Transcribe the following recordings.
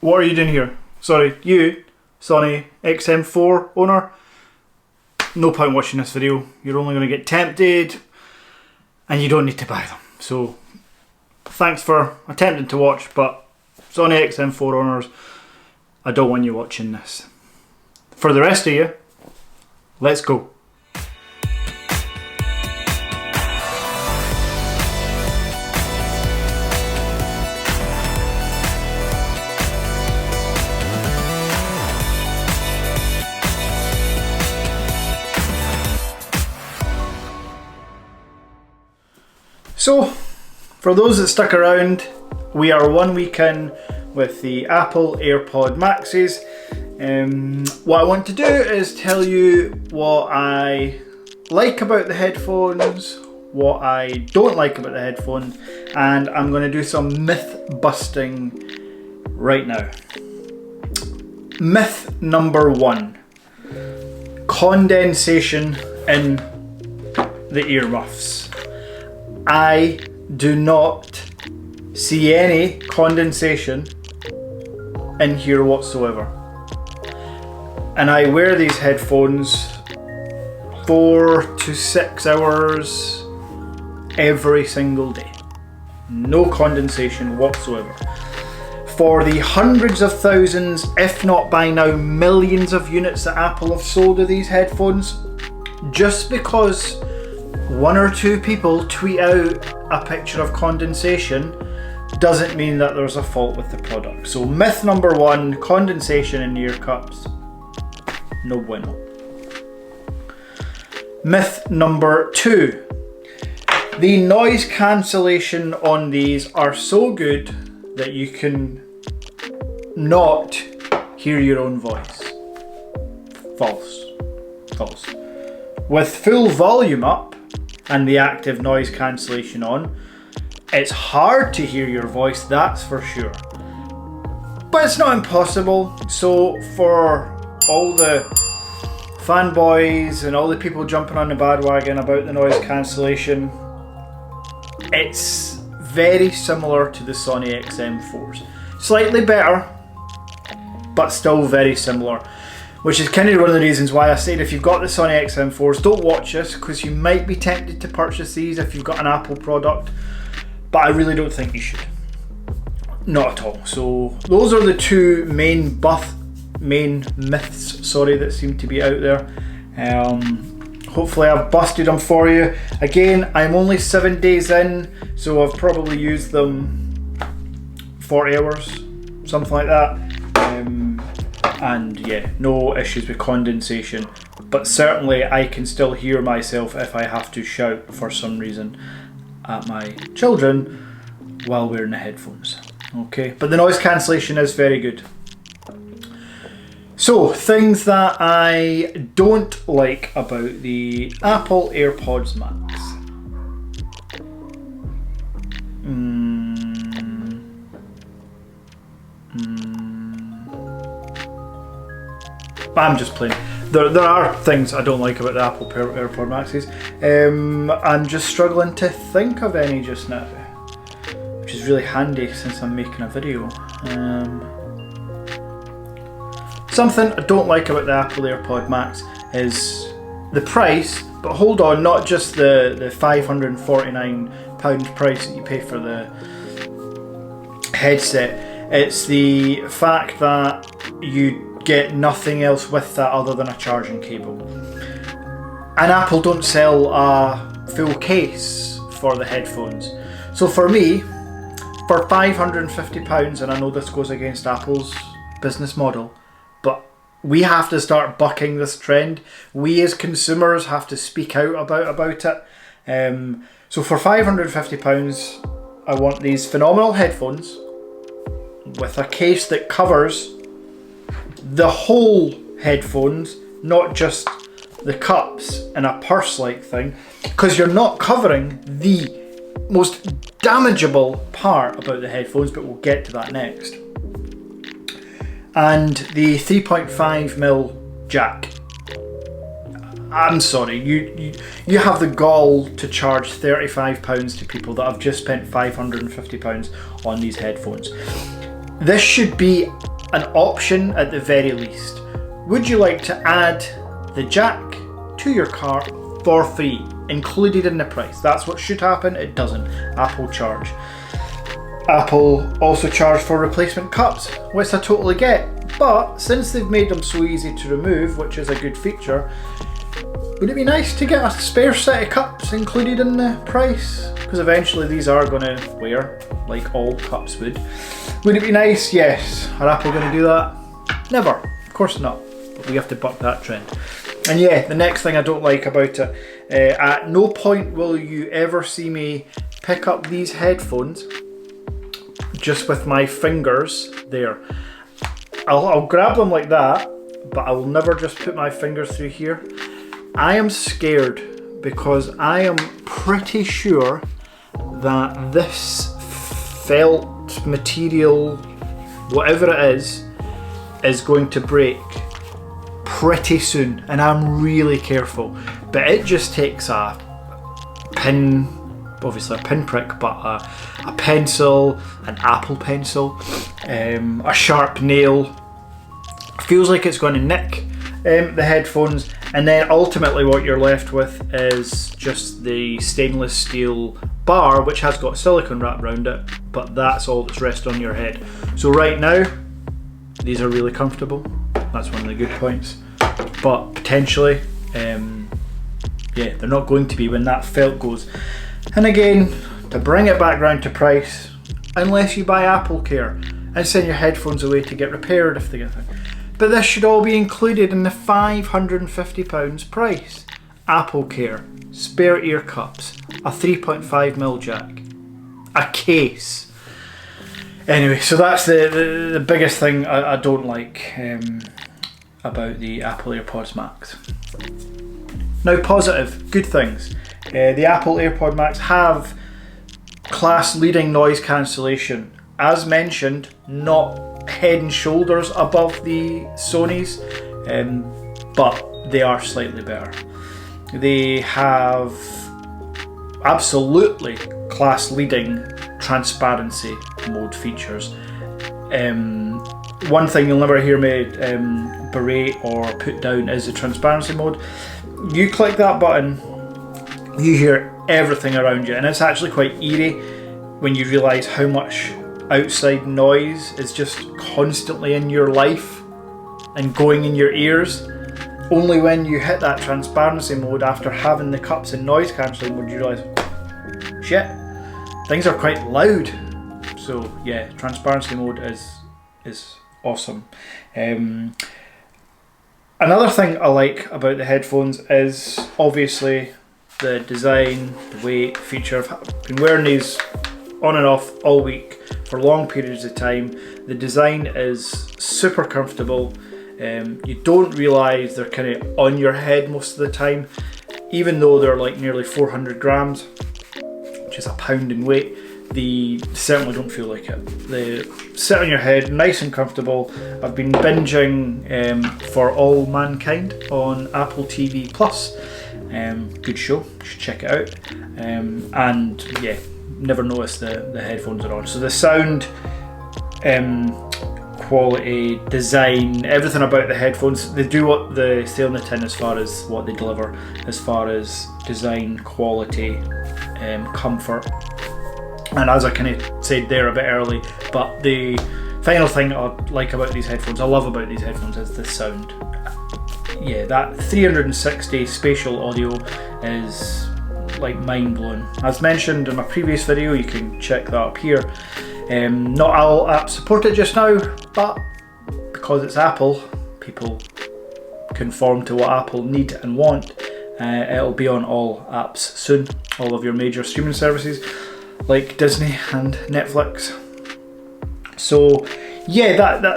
What are you doing here? Sorry, you, Sony XM4 owner, no point watching this video. You're only going to get tempted and you don't need to buy them. So thanks for attempting to watch, but Sony XM4 owners, I don't want you watching this. For the rest of you, let's go. So, for those that stuck around, we are 1 week in with the Apple AirPods Maxes. What I want to do is tell you what I like about the headphones, what I don't like about the headphones, and I'm going to do some myth busting right now. Myth number 1. Condensation in the earmuffs. I do not see any condensation in here whatsoever. And I wear these headphones 4 to 6 hours every single day. No condensation whatsoever. For the hundreds of thousands, if not by now millions of units that Apple have sold of these headphones, just because 1 or 2 people tweet out a picture of condensation doesn't mean that there's a fault with the product. So myth number 1, condensation in ear cups, no bueno. Myth number 2, the noise cancellation on these are so good that you can not hear your own voice. False. False. With full volume up and the active noise cancellation on, it's hard to hear your voice, that's for sure. But it's not impossible. So for all the fanboys and all the people jumping on the bandwagon about the noise cancellation, it's very similar to the Sony XM4s. Slightly better, but still very similar. Which is kind of one of the reasons why I said if you've got the Sony XM4s, don't watch this, because you might be tempted to purchase these if you've got an Apple product, but I really don't think you should. Not at all. So those are the 2 main myths, that seem to be out there. Hopefully I've busted them for you. Again, I'm only 7 days in, so I've probably used them 40 hours, something like that. And yeah, no issues with condensation, but certainly I can still hear myself if I have to shout for some reason at my children while wearing the headphones. Okay, but the noise cancellation is very good. So, things that I don't like about the Apple AirPods Max. I'm just playing. There are things I don't like about the Apple AirPods Maxes. I'm just struggling to think of any just now, which is really handy since I'm making a video. Something I don't like about the Apple AirPods Max is the price, but hold on, not just the £549 price that you pay for the headset. It's the fact that you get nothing else with that other than a charging cable. And Apple don't sell a full case for the headphones. So for me, for £550, and I know this goes against Apple's business model, but we have to start bucking this trend. We as consumers have to speak out about it. So for £550, I want these phenomenal headphones with a case that covers the whole headphones, not just the cups and a purse-like thing, because you're not covering the most damageable part about the headphones, but we'll get to that next. And the 3.5mm jack. I'm sorry, you have the gall to charge £35 to people that have just spent £550 on these headphones. This should be an option at the very least. Would you like to add the jack to your cart for free, included in the price? That's what should happen. It doesn't. Apple charge. Apple also charge for replacement cups, which I totally get. But since they've made them so easy to remove, which is a good feature, would it be nice to get a spare set of cups included in the price? Because eventually these are going to wear, like all cups would. Would it be nice? Yes. Are Apple going to do that? Never. Of course not. But we have to buck that trend. And yeah, the next thing I don't like about it, at no point will you ever see me pick up these headphones just with my fingers there. I'll grab them like that, but I will never just put my fingers through here. I am scared because I am pretty sure that this felt material, whatever it is going to break pretty soon, and I'm really careful. But it just takes a pin, obviously a pinprick, but a pencil, an Apple pencil, a sharp nail. Feels like it's going to nick the headphones, and then ultimately what you're left with is just the stainless steel bar, which has got silicone wrapped around it, but that's all that's resting on your head. So right now, these are really comfortable. That's one of the good points. But potentially, yeah, they're not going to be when that felt goes. And again, to bring it back round to price, unless you buy Apple Care and send your headphones away to get repaired if they get it. But this should all be included in the £550 price. Apple Care, spare ear cups, a 3.5mm jack, a case. Anyway, so that's the biggest thing I don't like about the Apple AirPods Max. Now positive, good things. The Apple AirPods Max have class-leading noise cancellation. As mentioned, not head and shoulders above the Sony's, but they are slightly better. They have absolutely class-leading transparency mode features. One thing you'll never hear me berate or put down is the transparency mode. You click that button, you hear everything around you, and it's actually quite eerie when you realise how much outside noise is just constantly in your life and going in your ears. Only when you hit that transparency mode after having the cups in noise cancelling mode, you realise, shit, things are quite loud. So yeah, transparency mode is awesome. Another thing I like about the headphones is obviously the design, the weight, feature. I've been wearing these on and off all week for long periods of time. The design is super comfortable. You don't realise they're kind of on your head most of the time, even though they're like nearly 400 grams, which is a pound in weight. They certainly don't feel like it. They sit on your head, nice and comfortable. I've been binging For All Mankind on Apple TV Plus. Good show, you should check it out. And yeah, never noticed the headphones are on. So the sound, quality, design, everything about the headphones, they do what they say on the tin as far as what they deliver, as far as design, quality, comfort. And as I kind of said there a bit early, but the final thing I like about these headphones, I love about these headphones, is the sound. Yeah, that 360 spatial audio is like mind-blowing. As mentioned in my previous video, you can check that up here. Not all apps support it just now, but because it's Apple, people conform to what Apple need and want. It'll be on all apps soon, all of your major streaming services like Disney and Netflix. So yeah,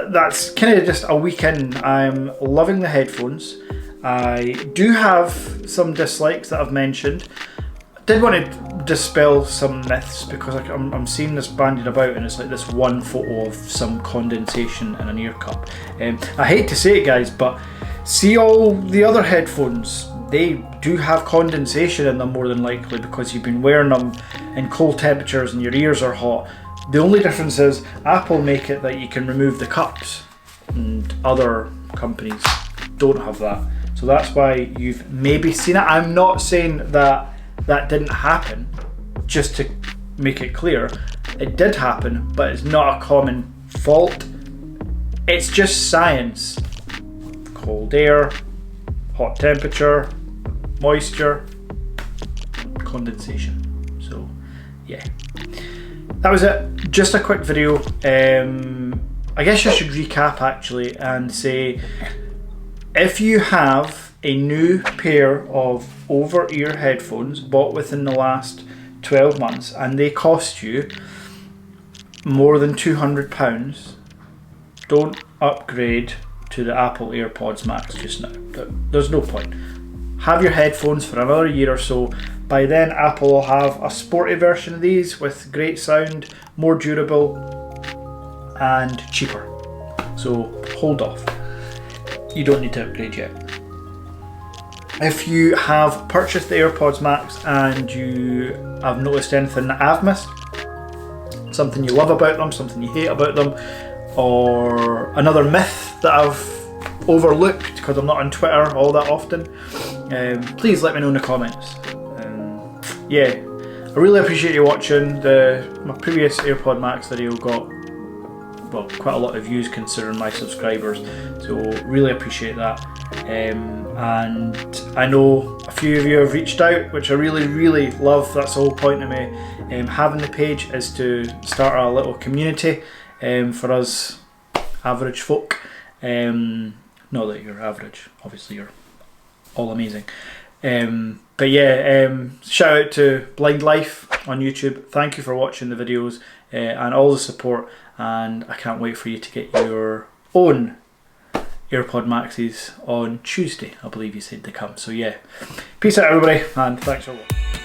that's kind of just a week in. I'm loving the headphones. I do have some dislikes that I've mentioned. I did want to dispel some myths because I'm seeing this bandied about, and it's like this one photo of some condensation in an ear cup. I hate to say it, guys, but see all the other headphones, they do have condensation in them more than likely because you've been wearing them in cold temperatures and your ears are hot. The only difference is Apple make it that you can remove the cups. and other companies don't have that. So that's why you've maybe seen it. I'm not saying that that didn't happen, just to make it clear. It did happen, but it's not a common fault. It's just science. Cold air, hot temperature, moisture, condensation. So yeah, that was it. Just a quick video. I guess I should recap actually and say, if you have a new pair of over-ear headphones bought within the last 12 months and they cost you more than £200, don't upgrade to the Apple AirPods Max just now. There's no point. Have your headphones for another year or so. By then Apple will have a sporty version of these with great sound, more durable and cheaper. So hold off. You don't need to upgrade yet. If you have purchased the AirPods Max and you have noticed anything that I've missed, something you love about them, something you hate about them, or another myth that I've overlooked because I'm not on Twitter all that often, please let me know in the comments. Yeah, I really appreciate you watching. My previous AirPod Max video got, well, quite a lot of views considering my subscribers, so really appreciate that. And I know a few of you have reached out, which I really love. That's the whole point of me having the page, is to start a little community for us average folk. Not that you're average, obviously you're all amazing. But yeah, shout out to Blind Life on YouTube. Thank you for watching the videos and all the support, and I can't wait for you to get your own AirPod Maxes on Tuesday, I believe you said they come. So yeah, peace out everybody, and thanks for watching.